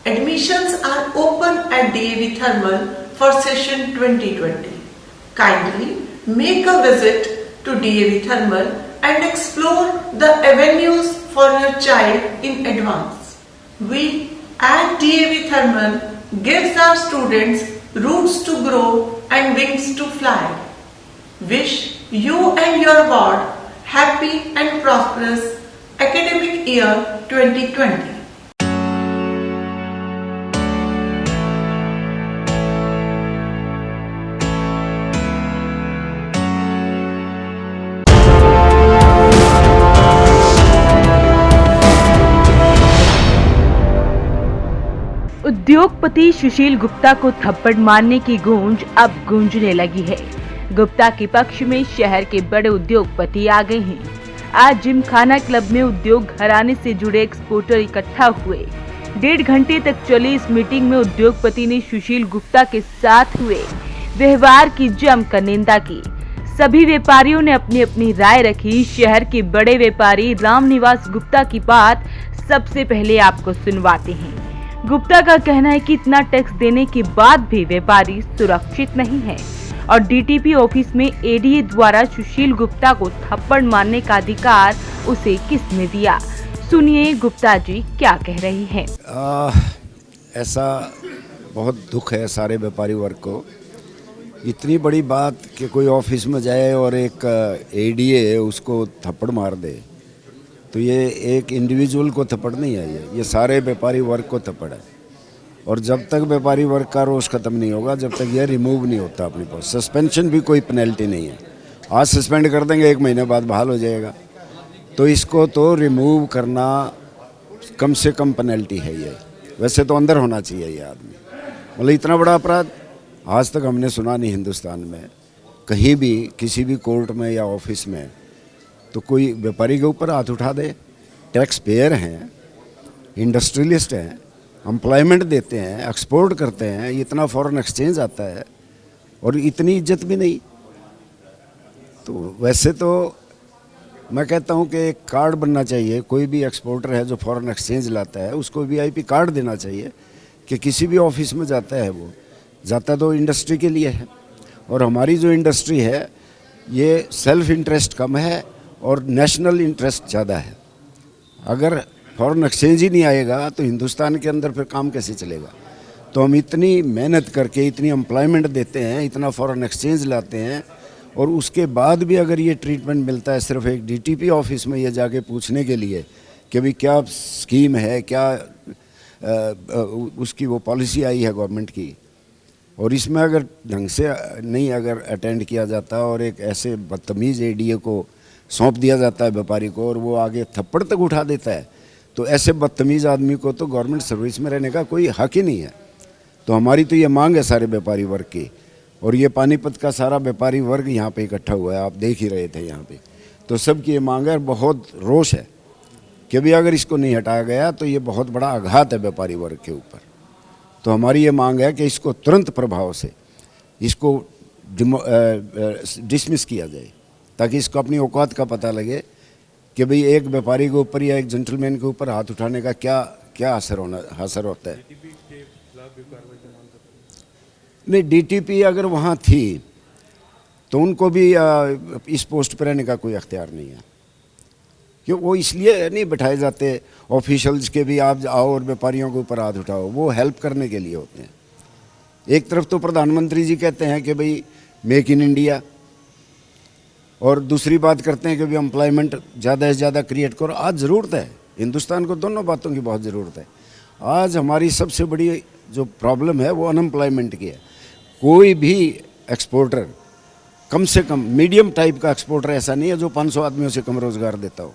Admissions are open at DAV Thermal for session 2020. Kindly make a visit to DAV Thermal and explore the avenues for your child in advance. We at DAV Thermal gives our students roots to grow and wings to fly. Wish you and your ward happy and prosperous academic year 2020. उद्योगपति सुशील गुप्ता को थप्पड़ मारने की गूंज अब गूंजने लगी है। गुप्ता के पक्ष में शहर के बड़े उद्योगपति आ गए हैं। आज जिमखाना क्लब में उद्योग घराने से जुड़े एक्सपोर्टर इकट्ठा हुए। 1.5 घंटे तक चली इस मीटिंग में उद्योगपति ने सुशील गुप्ता के साथ हुए व्यवहार की जमकर निंदा की। सभी व्यापारियों ने अपनी अपनी राय रखी। शहर के बड़े व्यापारी रामनिवास गुप्ता की बात सबसे पहले आपको सुनवाते हैं। गुप्ता का कहना है कि इतना टैक्स देने के बाद भी व्यापारी सुरक्षित नहीं है और डीटीपी ऑफिस में एडीए द्वारा सुशील गुप्ता को थप्पड़ मारने का अधिकार उसे किसने दिया। सुनिए गुप्ता जी क्या कह रही हैं। ऐसा बहुत दुख है सारे व्यापारी वर्ग को। इतनी बड़ी बात कि कोई ऑफिस में जाए और एक एडीए उसको थप्पड़ मार दे, तो ये एक इंडिविजुअल को थप्पड़ नहीं है, ये सारे व्यापारी वर्ग को थप्पड़ है। और जब तक व्यापारी वर्ग का रोष खत्म नहीं होगा, जब तक ये रिमूव नहीं होता अपने पास, सस्पेंशन भी कोई पेनल्टी नहीं है। आज सस्पेंड कर देंगे, 1 महीने बाद बहाल हो जाएगा। तो इसको तो रिमूव करना कम से कम पेनल्टी है ये। वैसे तो अंदर होना चाहिए ये आदमी। मतलब इतना बड़ा अपराध आज तक हमने सुना नहीं हिंदुस्तान में कहीं भी, किसी भी कोर्ट में या ऑफिस में। तो कोई व्यापारी के ऊपर हाथ उठा दे। टैक्स पेयर हैं, इंडस्ट्रियलिस्ट हैं, एम्प्लॉयमेंट देते हैं, एक्सपोर्ट करते हैं, इतना फॉरेन एक्सचेंज आता है और इतनी इज्जत भी नहीं। तो वैसे तो मैं कहता हूं कि एक कार्ड बनना चाहिए। कोई भी एक्सपोर्टर है जो फॉरेन एक्सचेंज लाता है उसको वीआईपी कार्ड देना चाहिए कि किसी भी ऑफिस में जाता है, वो जाता तो इंडस्ट्री के लिए है। और हमारी जो इंडस्ट्री है ये सेल्फ इंटरेस्ट कम है और नेशनल इंटरेस्ट ज़्यादा है। अगर फॉरेन एक्सचेंज ही नहीं आएगा तो हिंदुस्तान के अंदर फिर काम कैसे चलेगा। तो हम इतनी मेहनत करके इतनी एम्प्लॉयमेंट देते हैं, इतना फॉरेन एक्सचेंज लाते हैं और उसके बाद भी अगर ये ट्रीटमेंट मिलता है सिर्फ एक डीटीपी ऑफिस में ये जाके पूछने के लिए कि भाई क्या स्कीम है, क्या उसकी वो पॉलिसी आई है गवर्नमेंट की, और इसमें अगर ढंग से नहीं अगर अटेंड किया जाता और एक ऐसे बदतमीज़ एडीए को सौंप दिया जाता है व्यापारी को और वो आगे थप्पड़ तक उठा देता है, तो ऐसे बदतमीज़ आदमी को तो गवर्नमेंट सर्विस में रहने का कोई हक ही नहीं है। तो हमारी तो ये मांग है सारे व्यापारी वर्ग की। और ये पानीपत का सारा व्यापारी वर्ग यहाँ पे इकट्ठा हुआ है, आप देख ही रहे थे यहाँ पे। तो सबकी ये मांग है, बहुत रोष है कि भी अगर इसको नहीं हटाया गया तो ये बहुत बड़ा आघात है व्यापारी वर्ग के ऊपर। तो हमारी ये मांग है कि इसको तुरंत प्रभाव से इसको डिसमिस किया जाए, ताकि इसको अपनी औकात का पता लगे कि भाई एक व्यापारी के ऊपर या एक जेंटलमैन के ऊपर हाथ उठाने का क्या असर होता है। नहीं, डीटीपी अगर वहाँ थी तो उनको भी इस पोस्ट पर रहने का कोई अख्तियार नहीं है। क्यों वो इसलिए नहीं बैठाए जाते ऑफिशियल्स के भी आप आओ और व्यापारियों के ऊपर हाथ उठाओ, वो हेल्प करने के लिए होते हैं। एक तरफ तो प्रधानमंत्री जी कहते हैं कि भाई मेक इन इंडिया, और दूसरी बात करते हैं कि भाई एम्प्लॉयमेंट ज़्यादा से ज़्यादा क्रिएट करो। आज ज़रूरत है, हिंदुस्तान को दोनों बातों की बहुत ज़रूरत है। आज हमारी सबसे बड़ी जो प्रॉब्लम है वो अनएम्प्लॉयमेंट की है। कोई भी एक्सपोर्टर, कम से कम मीडियम टाइप का एक्सपोर्टर ऐसा नहीं है जो 500 आदमियों से कम रोज़गार देता हो।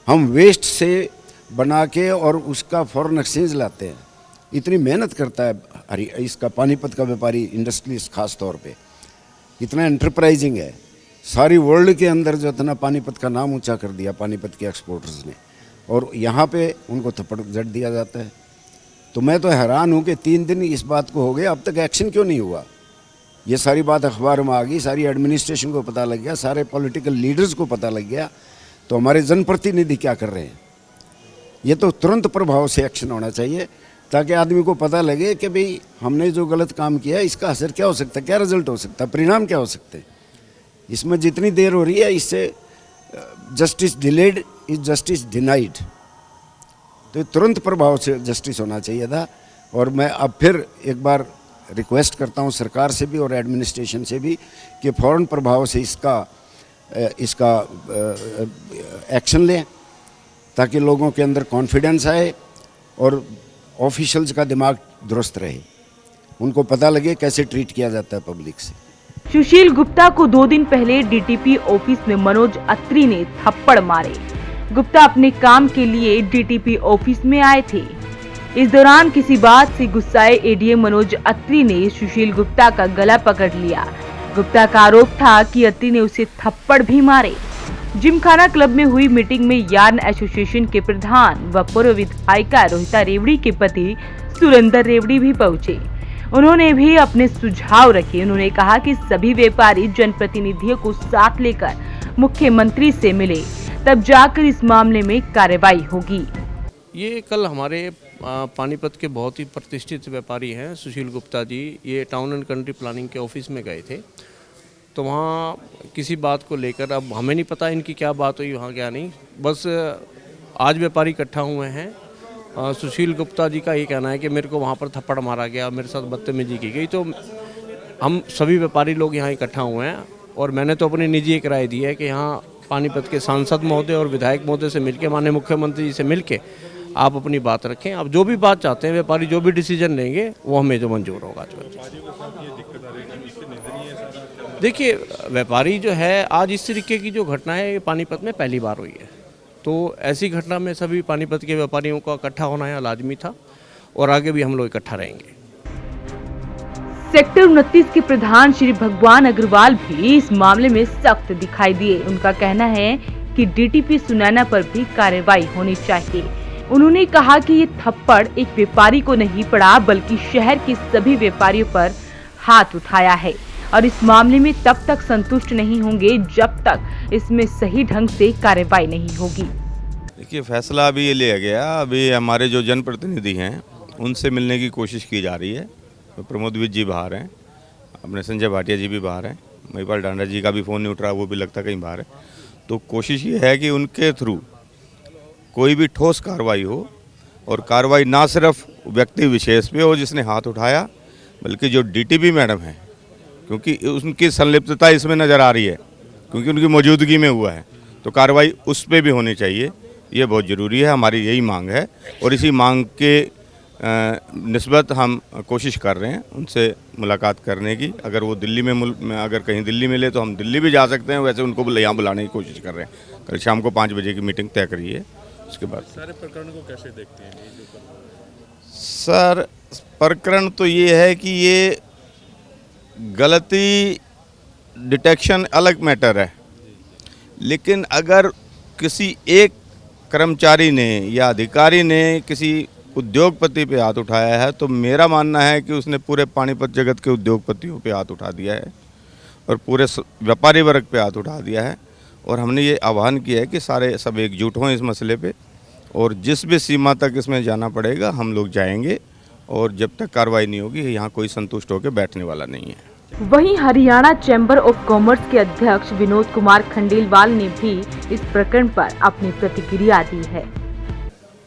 हम वेस्ट से बना के और उसका फॉरेन एक्सचेंज लाते हैं। इतनी मेहनत करता है इसका पानीपत का व्यापारी, इंडस्ट्रियलिस्ट खास तौर पे, इतना एंटरप्राइजिंग है। सारी वर्ल्ड के अंदर जो इतना पानीपत का नाम ऊंचा कर दिया पानीपत के एक्सपोर्टर्स ने, और यहाँ पे उनको थप्पड़ जड़ दिया जाता है। तो मैं तो हैरान हूँ कि 3 दिन इस बात को हो गए, अब तक एक्शन क्यों नहीं हुआ। ये सारी बात अखबार में आ गई, सारी एडमिनिस्ट्रेशन को पता लग गया, सारे पॉलिटिकल लीडर्स को पता लग गया, तो हमारे जनप्रतिनिधि क्या कर रहे हैं। ये तो तुरंत प्रभाव से एक्शन होना चाहिए। ताकि आदमी को पता लगे कि भाई हमने जो गलत काम किया है इसका असर क्या हो सकता है, क्या रिजल्ट हो सकता है, परिणाम क्या हो सकते हैं। इसमें जितनी देर हो रही है इससे justice delayed is justice denied, तो तुरंत प्रभाव से जस्टिस होना चाहिए था। और मैं अब फिर एक बार रिक्वेस्ट करता हूं सरकार से भी और एडमिनिस्ट्रेशन से भी कि फ़ौरन प्रभाव से इसका एक्शन लें, ताकि लोगों के अंदर कॉन्फिडेंस आए और ऑफिशियल्स का दिमाग दुरुस्त रहे, उनको पता लगे कैसे ट्रीट किया जाता है पब्लिक से। सुशील गुप्ता को 2 दिन पहले डीटीपी ऑफिस में मनोज अत्री ने थप्पड़ मारे। गुप्ता अपने काम के लिए डीटीपी ऑफिस में आए थे। इस दौरान किसी बात से गुस्साए एडीएम मनोज अत्री ने सुशील गुप्ता का गला पकड़ लिया। गुप्ता का आरोप था कि अत्री ने उसे थप्पड़ भी मारे। जिमखाना क्लब में हुई मीटिंग में यार्न एसोसिएशन के प्रधान व पूर्व विधायिका रोहिता रेवड़ी के पति सुरेंद्र रेवड़ी भी पहुंचे। उन्होंने भी अपने सुझाव रखे। उन्होंने कहा कि सभी व्यापारी जनप्रतिनिधियों को साथ लेकर मुख्यमंत्री से मिले, तब जाकर इस मामले में कार्रवाई होगी। ये कल हमारे पानीपत के बहुत ही प्रतिष्ठित व्यापारी हैं सुशील गुप्ता जी, ये टाउन एंड कंट्री प्लानिंग के ऑफिस में गए थे। तो वहाँ किसी बात को लेकर, अब हमें नहीं पता इनकी क्या बात हुई वहाँ, क्या नहीं, बस आज व्यापारी इकट्ठा हुए हैं। सुशील गुप्ता जी का ये कहना है कि मेरे को वहाँ पर थप्पड़ मारा गया, मेरे साथ बदतमीजी की गई। तो हम सभी व्यापारी लोग यहाँ इकट्ठा हुए हैं और मैंने तो अपनी निजी एक राय दी है कि यहाँ पानीपत के सांसद महोदय और विधायक महोदय से मिलके, माननीय मुख्यमंत्री जी से मिलके आप अपनी बात रखें। आप जो भी बात चाहते हैं, व्यापारी जो भी डिसीजन लेंगे वो हमें जो मंजूर होगा। देखिए, व्यापारी जो है, आज इस तरीके की जो घटना है पानीपत में पहली बार हुई है, तो ऐसी घटना में सभी पानीपत के व्यापारियों का इकट्ठा होना यहाँ लाजमी था और आगे भी हम लोग इकट्ठा रहेंगे। सेक्टर 29 के प्रधान श्री भगवान अग्रवाल भी इस मामले में सख्त दिखाई दिए। उनका कहना है कि डीटीपी सुनैना पर भी कार्रवाई होनी चाहिए। उन्होंने कहा कि ये थप्पड़ एक व्यापारी को नहीं पड़ा, बल्कि शहर के सभी व्यापारियों पर हाथ उठाया है और इस मामले में तब तक संतुष्ट नहीं होंगे जब तक इसमें सही ढंग से कार्रवाई नहीं होगी। देखिए, फैसला अभी ये लिया गया, अभी हमारे जो जनप्रतिनिधि हैं उनसे मिलने की कोशिश की जा रही है। तो प्रमोद विज जी बाहर हैं, अपने संजय भाटिया जी भी बाहर हैं, महिपाल डांडा जी का भी फ़ोन नहीं उठ रहा, वो भी लगता कहीं बाहर है। तो कोशिश ये है कि उनके थ्रू कोई भी ठोस कार्रवाई हो, और कार्रवाई ना सिर्फ व्यक्ति विशेष पे हो जिसने हाथ उठाया, बल्कि जो डीटीपी मैडम है, क्योंकि उनकी संलिप्तता इसमें नज़र आ रही है, क्योंकि उनकी मौजूदगी में हुआ है, तो कार्रवाई उस पर भी होनी चाहिए। ये बहुत ज़रूरी है, हमारी यही मांग है और इसी मांग के निस्बत हम कोशिश कर रहे हैं उनसे मुलाकात करने की। अगर वो दिल्ली में अगर कहीं दिल्ली मिले तो हम दिल्ली भी जा सकते हैं, वैसे उनको यहाँ बुलाने की कोशिश कर रहे हैं। कल शाम को 5 बजे की मीटिंग तय करी है। उसके बाद सारे प्रकरण को कैसे देखते हैं? सर, प्रकरण तो ये है कि ये गलती डिटेक्शन अलग मैटर है, लेकिन अगर किसी एक कर्मचारी ने या अधिकारी ने किसी उद्योगपति पे हाथ उठाया है, तो मेरा मानना है कि उसने पूरे पानीपत जगत के उद्योगपतियों पे हाथ उठा दिया है और पूरे व्यापारी वर्ग पे हाथ उठा दिया है। और हमने ये आह्वान किया है कि सारे सब एकजुट हों इस मसले पे, और जिस भी सीमा तक इसमें जाना पड़ेगा हम लोग जाएंगे, और जब तक कार्रवाई नहीं होगी यहाँ कोई संतुष्ट होकर बैठने वाला नहीं है। वहीं हरियाणा चैम्बर ऑफ कॉमर्स के अध्यक्ष विनोद कुमार खंडेलवाल ने भी इस प्रकरण पर अपनी प्रतिक्रिया दी है।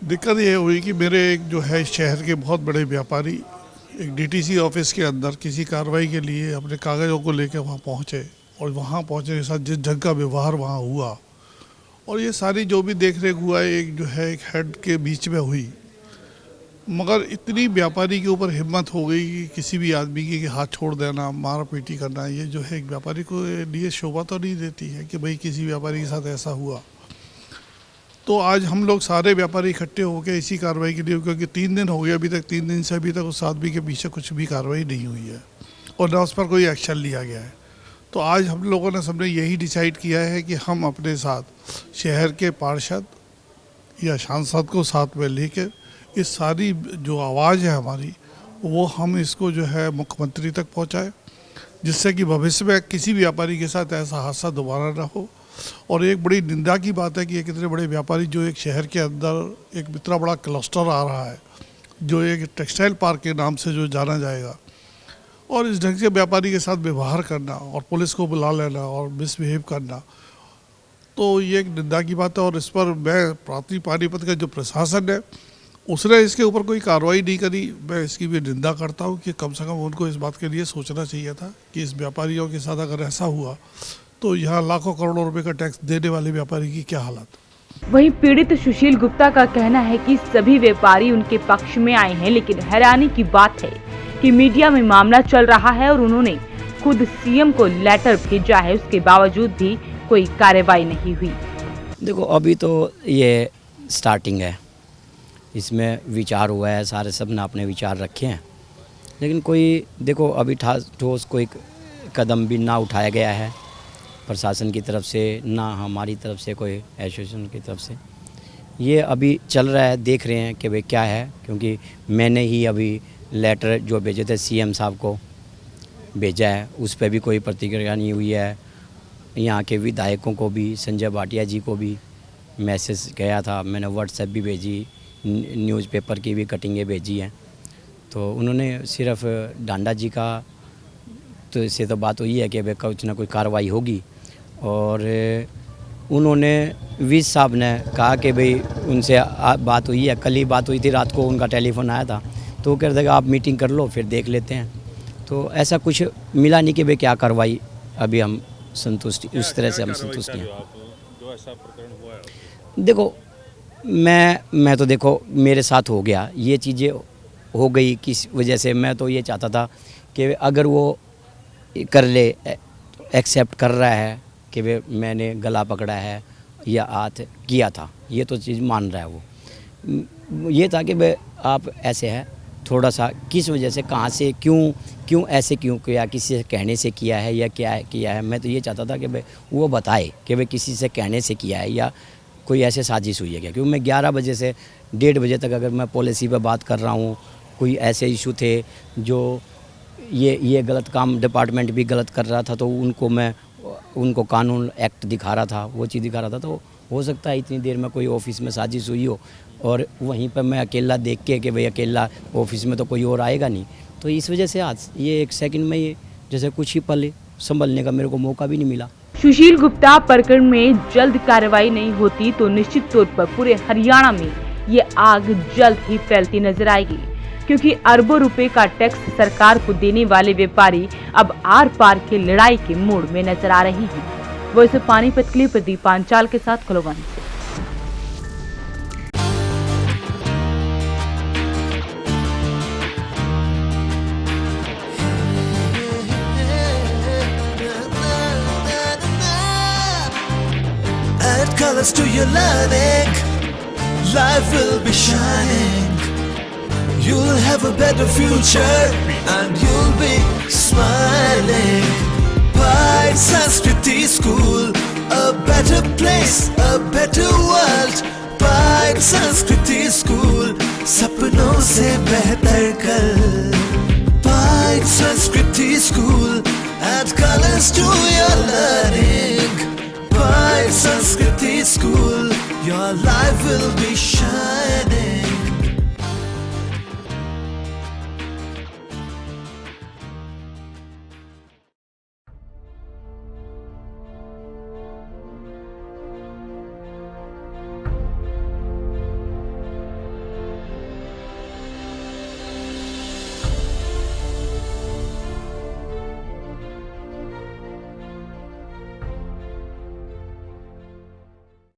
दिक्कत ये हुई कि मेरे एक जो है शहर के बहुत बड़े व्यापारी एक डीटीसी ऑफिस के अंदर किसी कार्रवाई के लिए अपने कागज़ों को लेकर वहाँ पहुँचे, और वहाँ पहुँचने के साथ जिस ढंग का व्यवहार वहाँ हुआ, और ये सारी जो भी देख रेख हुआ एक जो है एक हेड के बीच में हुई, मगर इतनी व्यापारी के ऊपर हिम्मत हो गई कि किसी भी आदमी की हाथ छोड़ देना, मार पीटी करना, ये जो है एक व्यापारी को लिए शोभा तो नहीं देती है कि भाई किसी व्यापारी के साथ ऐसा हुआ। तो आज हम लोग सारे व्यापारी इकट्ठे होकर इसी कार्रवाई के लिए, क्योंकि 3 दिन हो गए अभी तक, 3 दिन से अभी तक उस आदमी के पीछे कुछ भी कार्रवाई नहीं हुई है और ना उस पर कोई एक्शन लिया गया है। तो आज हम लोगों ने सबने यही डिसाइड किया है कि हम अपने साथ शहर के पार्षद या सांसद को साथ में लेकर इस सारी जो आवाज़ है हमारी, वो हम इसको जो है मुख्यमंत्री तक पहुंचाएं, जिससे कि भविष्य में किसी व्यापारी के साथ ऐसा हादसा दोबारा ना हो। और एक बड़ी निंदा की बात है कि ये कितने बड़े व्यापारी जो एक शहर के अंदर एक इतना बड़ा क्लस्टर आ रहा है, जो एक टेक्सटाइल पार्क के नाम से जो जाना जाएगा, और इस ढंग से व्यापारी के साथ व्यवहार करना और पुलिस को बुला लेना और मिसबिहेव करना, तो ये एक निंदा की बात है। और इस पर मैं पानीपत का जो प्रशासन है उसने इसके ऊपर कोई कार्रवाई नहीं करी, मैं इसकी भी निंदा करता हूँ कि कम से कम उनको इस बात के लिए सोचना चाहिए था कि इस व्यापारियों के साथ अगर ऐसा हुआ तो यहाँ लाखों करोड़ों रुपए का टैक्स देने वाले व्यापारी की क्या हालत। वहीं पीड़ित सुशील गुप्ता का कहना है कि सभी व्यापारी उनके पक्ष में आए हैं, लेकिन हैरानी की बात है कि मीडिया में मामला चल रहा है और उन्होंने खुद सीएम को लेटर भेजा है, उसके बावजूद भी कोई कार्रवाई नहीं हुई। देखो अभी तो ये स्टार्टिंग है, इसमें विचार हुआ है, सारे सब ने अपने विचार रखे हैं, लेकिन कोई देखो अभी ठोस कोई कदम भी ना उठाया गया है प्रशासन की तरफ से, ना हमारी तरफ से, कोई एसोसिएशन की तरफ से। ये अभी चल रहा है, देख रहे हैं कि भाई क्या है, क्योंकि मैंने ही अभी लेटर जो भेजे थे सीएम साहब को भेजा है, उस पर भी कोई प्रतिक्रिया नहीं हुई है। यहाँ के विधायकों को भी, संजय भाटिया जी को भी मैसेज गया था, मैंने व्हाट्सएप भी भेजी, न्यूज़पेपर की भी कटिंगें भेजी हैं, तो उन्होंने सिर्फ डांडा जी का तो इससे तो बात हुई है कि भाई कुछ ना कोई कार्रवाई होगी। और उन्होंने वीस साहब ने कहा कि भाई उनसे बात हुई है, कल ही बात हुई थी, रात को उनका टेलीफोन आया था, तो वो कह रहे थे कि आप मीटिंग कर लो फिर देख लेते हैं। तो ऐसा कुछ मिला नहीं कि भाई क्या कार्रवाई, अभी हम संतुष्ट, उस तरह से हम संतुष्ट हैं। देखो मैं तो देखो मेरे साथ हो गया, ये चीज़ें हो गई किस वजह से, मैं तो ये चाहता था कि अगर वो कर ले, एक्सेप्ट कर रहा है कि भाई मैंने गला पकड़ा है या हाथ किया था, ये तो चीज़ मान रहा है वो, ये था कि भाई आप ऐसे हैं, थोड़ा सा किस वजह से, कहाँ से, क्यों ऐसे क्यों किया, किसी से कहने से किया है या क्या किया है। मैं तो ये चाहता था कि भाई वो बताए कि भाई किसी से कहने से किया है या कोई ऐसे साजिश हुई है क्या, क्योंकि मैं 11 बजे से 1:30 बजे तक अगर मैं पॉलिसी पे बात कर रहा हूँ, कोई ऐसे इशू थे जो ये गलत काम डिपार्टमेंट भी गलत कर रहा था, तो उनको कानून एक्ट दिखा रहा था, वो चीज़ दिखा रहा था। तो हो सकता है इतनी देर में कोई ऑफिस में साजिश हुई हो और वहीं पर मैं अकेला देख के कि भाई अकेला ऑफिस में तो कोई और आएगा नहीं, तो इस वजह से आज ये 1 सेकंड में ये जैसे कुछ ही पल संभलने का मेरे को मौका भी नहीं मिला। सुशील गुप्ता प्रकरण में जल्द कार्रवाई नहीं होती तो निश्चित तौर पर पूरे हरियाणा में ये आग जल्द ही फैलती नजर आएगी, क्योंकि अरबों रुपए का टैक्स सरकार को देने वाले व्यापारी अब आर पार की लड़ाई के मूड में नजर आ रहे हैं। वैसे पानीपत के लिए प्रदीप पांचाल के साथ खलोवन से। Add colors to your learning, life will be shining. You'll have a better future and you'll be smiling. Pride Sanskriti School, a better place, a better world. Pride Sanskriti School, सपनों से बेहतर कल. Pride Sanskriti School, add colors to your learning. Pride Sanskriti School, your life will be shining.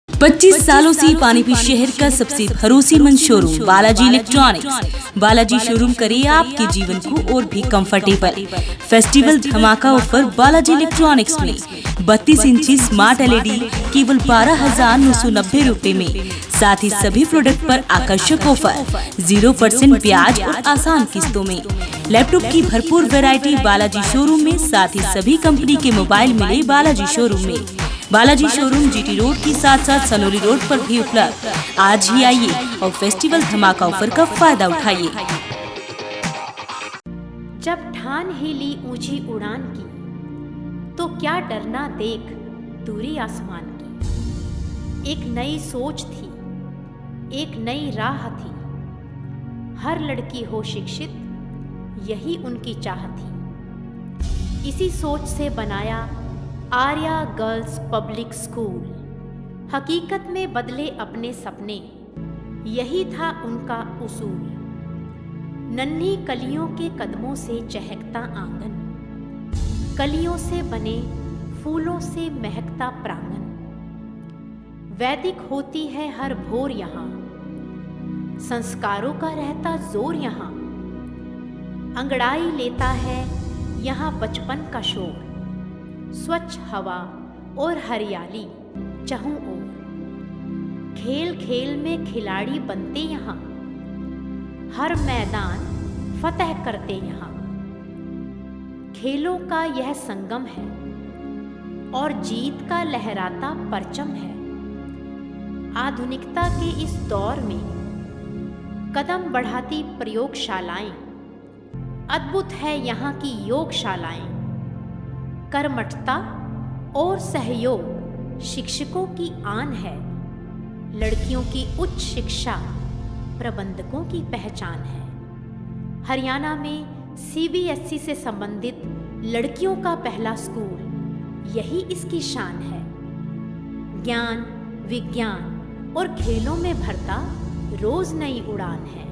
पच्चीस सालों से पानीपत शहर का सबसे भरोसेमंद showroom Balaji electronics. Balaji showroom करे आपके जीवन को और भी कंफर्टेबल। फेस्टिवल धमाका ऑफर बालाजी इलेक्ट्रॉनिक्स में 32 इंची स्मार्ट LED केवल 12,990 रुपए में। साथ ही सभी प्रोडक्ट पर आकर्षक ऑफर, 0% ब्याज और आसान किस्तों में। लैपटॉप की भरपूर वैरायटी बालाजी शोरूम में, साथ ही सभी कंपनी के मोबाइल मिले बालाजी शोरूम में। बालाजी शोरूम GT रोड के साथ साथ सनोली रोड पर भी उपलब्ध। आज ही आइए और फेस्टिवल धमाका ऑफर का फायदा उठाइए। जब ठान ही ली ऊंची उड़ान की, तो क्या डरना देख दूरी आसमान की। एक नई सोच थी, एक नई राह थी, हर लड़की हो शिक्षित, यही उनकी चाह थी। इसी सोच से बनाया आर्या गर्ल्स पब्लिक स्कूल। हकीकत में बदले अपने सपने, यही था उनका उसूल। नन्ही कलियों के कदमों से चहकता आंगन, कलियों से बने फूलों से महकता प्रांगण। वैदिक होती है हर भोर यहाँ, संस्कारों का रहता जोर यहाँ। अंगड़ाई लेता है यहाँ बचपन का शोर, स्वच्छ हवा और हरियाली चहुं ओर। खेल खेल में खिलाड़ी बनते यहाँ, हर मैदान फतह करते यहाँ। खेलों का यह संगम है और जीत का लहराता परचम है। आधुनिकता के इस दौर में कदम बढ़ाती प्रयोगशालाएं, अद्भुत है यहाँ की योगशालाएं। कर्मठता और सहयोग शिक्षकों की आन है, लड़कियों की उच्च शिक्षा प्रबंधकों की पहचान है। हरियाणा में CBSE से संबंधित लड़कियों का पहला स्कूल, यही इसकी शान है। ज्ञान, विज्ञान और खेलों में भरता रोज नई उड़ान है।